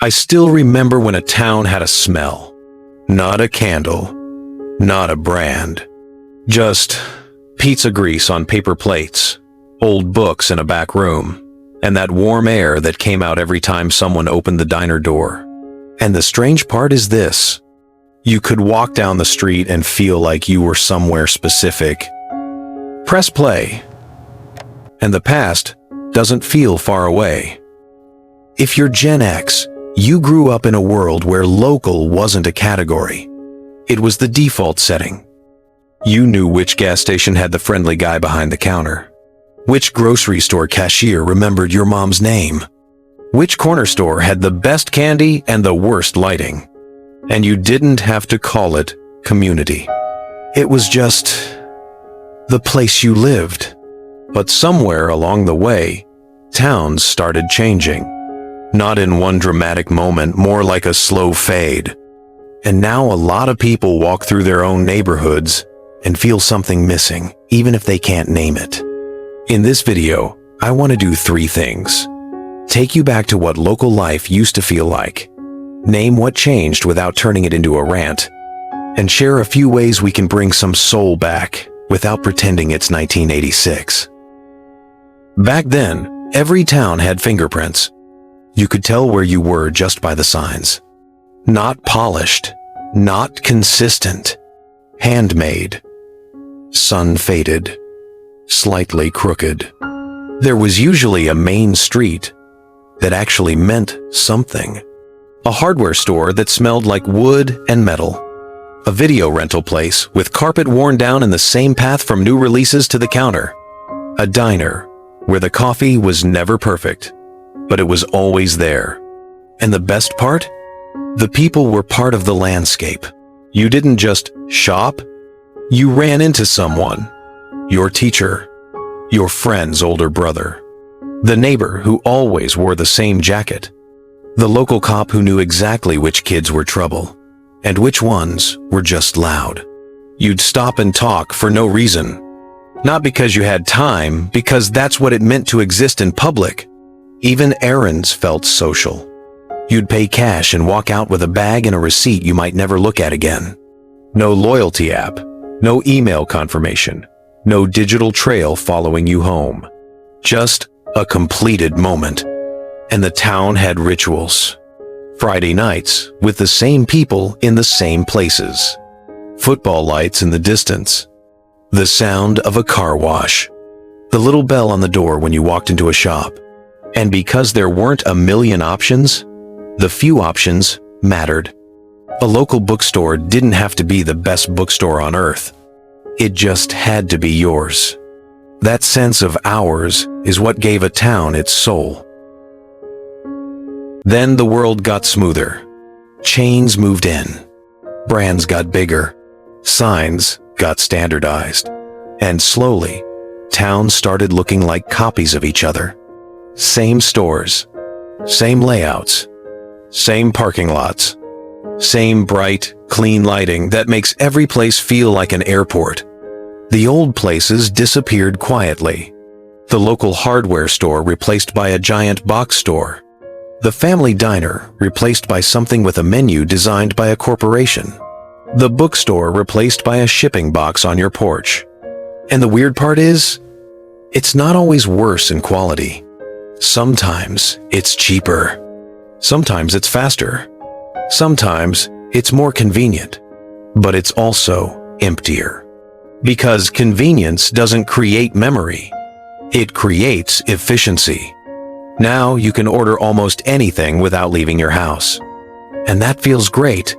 I still remember when a town had a smell. Not a candle, not a brand. Just pizza grease on paper plates, old books in a back room, and that warm air that came out every time someone opened the diner door. And the strange part is this. You could walk down the street and feel like you were somewhere specific. Press play, and the past doesn't feel far away. If you're Gen X, you grew up in a world where local wasn't a category. It was the default setting. You knew which gas station had the friendly guy behind the counter, which grocery store cashier remembered your mom's name, which corner store had the best candy and the worst lighting. And you didn't have to call it community. It was just the place you lived. But somewhere along the way, towns started changing. Not in one dramatic moment, more like a slow fade. And now a lot of people walk through their own neighborhoods and feel something missing, even if they can't name it. In this video, I want to do 3 things. Take you back to what local life used to feel like. Name what changed without turning it into a rant. And share a few ways we can bring some soul back without pretending it's 1986. Back then, every town had fingerprints. You could tell where you were just by the signs. Not polished, not consistent, handmade, sun-faded, slightly crooked. There was usually a main street that actually meant something. A hardware store that smelled like wood and metal. A video rental place with carpet worn down in the same path from new releases to the counter. A diner where the coffee was never perfect, but it was always there. And the best part? The people were part of the landscape. You didn't just shop, you ran into someone. Your teacher, your friend's older brother, the neighbor who always wore the same jacket, the local cop who knew exactly which kids were trouble and which ones were just loud. You'd stop and talk for no reason. Not because you had time, because that's what it meant to exist in public. Even errands felt social. You'd pay cash and walk out with a bag and a receipt you might never look at again. No loyalty app, no email confirmation, no digital trail following you home. Just a completed moment. And the town had rituals. Friday nights with the same people in the same places. Football lights in the distance. The sound of a car wash. The little bell on the door when you walked into a shop. And because there weren't a million options, the few options mattered. A local bookstore didn't have to be the best bookstore on earth. It just had to be yours. That sense of ours is what gave a town its soul. Then the world got smoother. Chains moved in. Brands got bigger. Signs got standardized. And slowly, towns started looking like copies of each other. Same stores, same layouts, same parking lots, same bright, clean lighting that makes every place feel like an airport. The old places disappeared quietly. The local hardware store replaced by a giant box store. The family diner replaced by something with a menu designed by a corporation. The bookstore replaced by a shipping box on your porch. And the weird part is, it's not always worse in quality. Sometimes it's cheaper. Sometimes it's faster. Sometimes it's more convenient. But it's also emptier. Because convenience doesn't create memory. It creates efficiency. Now you can order almost anything without leaving your house. And that feels great.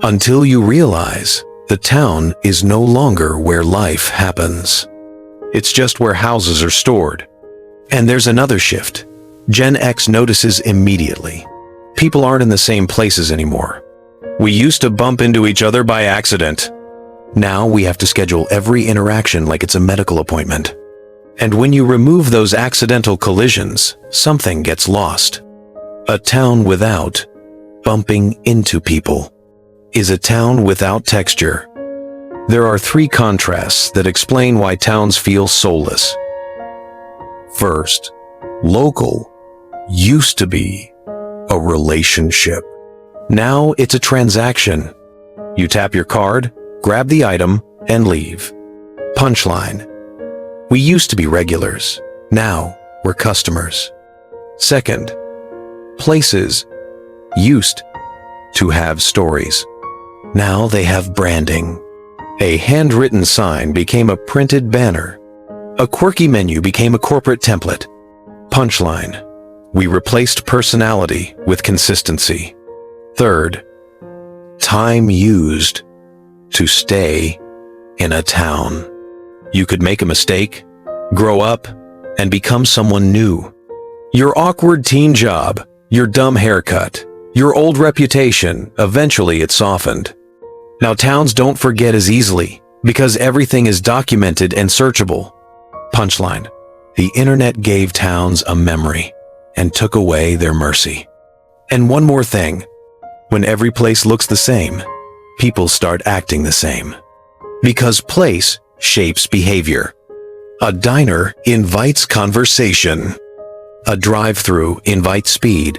Until you realize the town is no longer where life happens. It's just where houses are stored. And there's another shift. Gen X notices immediately. People aren't in the same places anymore. We used to bump into each other by accident. Now we have to schedule every interaction like it's a medical appointment. And when you remove those accidental collisions, something gets lost. A town without bumping into people is a town without texture. There are 3 contrasts that explain why towns feel soulless. First, local used to be a relationship. Now it's a transaction. You tap your card, grab the item, and leave. Punchline. We used to be regulars. Now we're customers. Second, places used to have stories. Now they have branding. A handwritten sign became a printed banner. A quirky menu became a corporate template. Punchline. We replaced personality with consistency. Third, time used to stay in a town. You could make a mistake, grow up, and become someone new. Your awkward teen job, your dumb haircut, your old reputation, eventually it softened. Now towns don't forget as easily because everything is documented and searchable. Punchline. The internet gave towns a memory and took away their mercy. And one more thing. When every place looks the same, people start acting the same. Because place shapes behavior. A diner invites conversation. A drive-thru invites speed.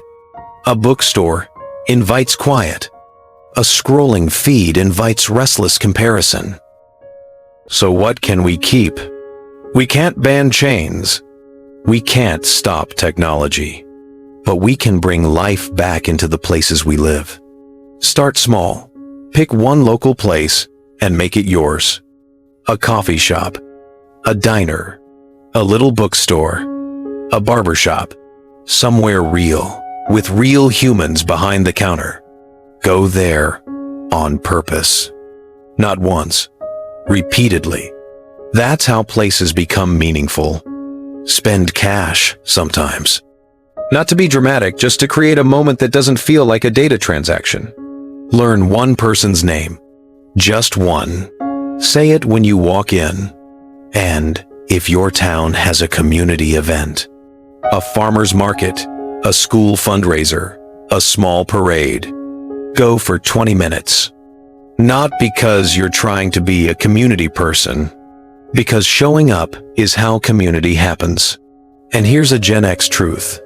A bookstore invites quiet. A scrolling feed invites restless comparison. So what can we keep? We can't ban chains. We can't stop technology. But we can bring life back into the places we live. Start small. Pick one local place and make it yours. A coffee shop, a diner, a little bookstore, a barbershop, somewhere real, with real humans behind the counter. Go there on purpose. Not once, repeatedly. That's how places become meaningful. Spend cash sometimes. Not to be dramatic, just to create a moment that doesn't feel like a data transaction. Learn one person's name. Just one. Say it when you walk in. And if your town has a community event, a farmer's market, a school fundraiser, a small parade, go for 20 minutes. Not because you're trying to be a community person, because showing up is how community happens. And here's a Gen X truth.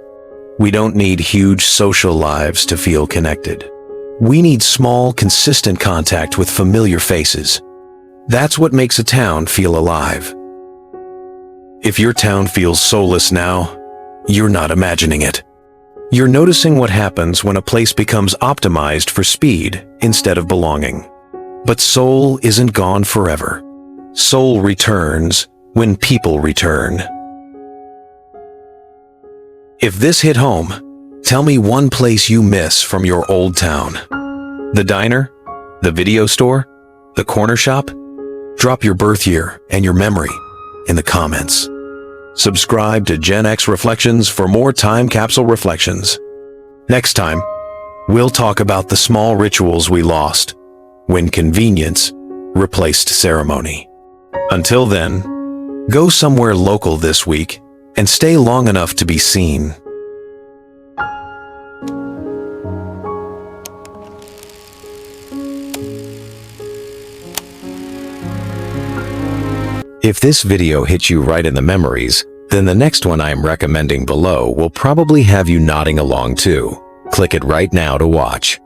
We don't need huge social lives to feel connected. We need small, consistent contact with familiar faces. That's what makes a town feel alive. If your town feels soulless now, you're not imagining it. You're noticing what happens when a place becomes optimized for speed instead of belonging. But soul isn't gone forever. Soul returns when people return. If this hit home, tell me one place you miss from your old town. The diner? The video store? The corner shop? Drop your birth year and your memory in the comments. Subscribe to Gen X Reflections for more Time Capsule reflections. Next time, we'll talk about the small rituals we lost when convenience replaced ceremony. Until then, go somewhere local this week and stay long enough to be seen. If this video hit you right in the memories, then the next one I am recommending below will probably have you nodding along too. Click it right now to watch.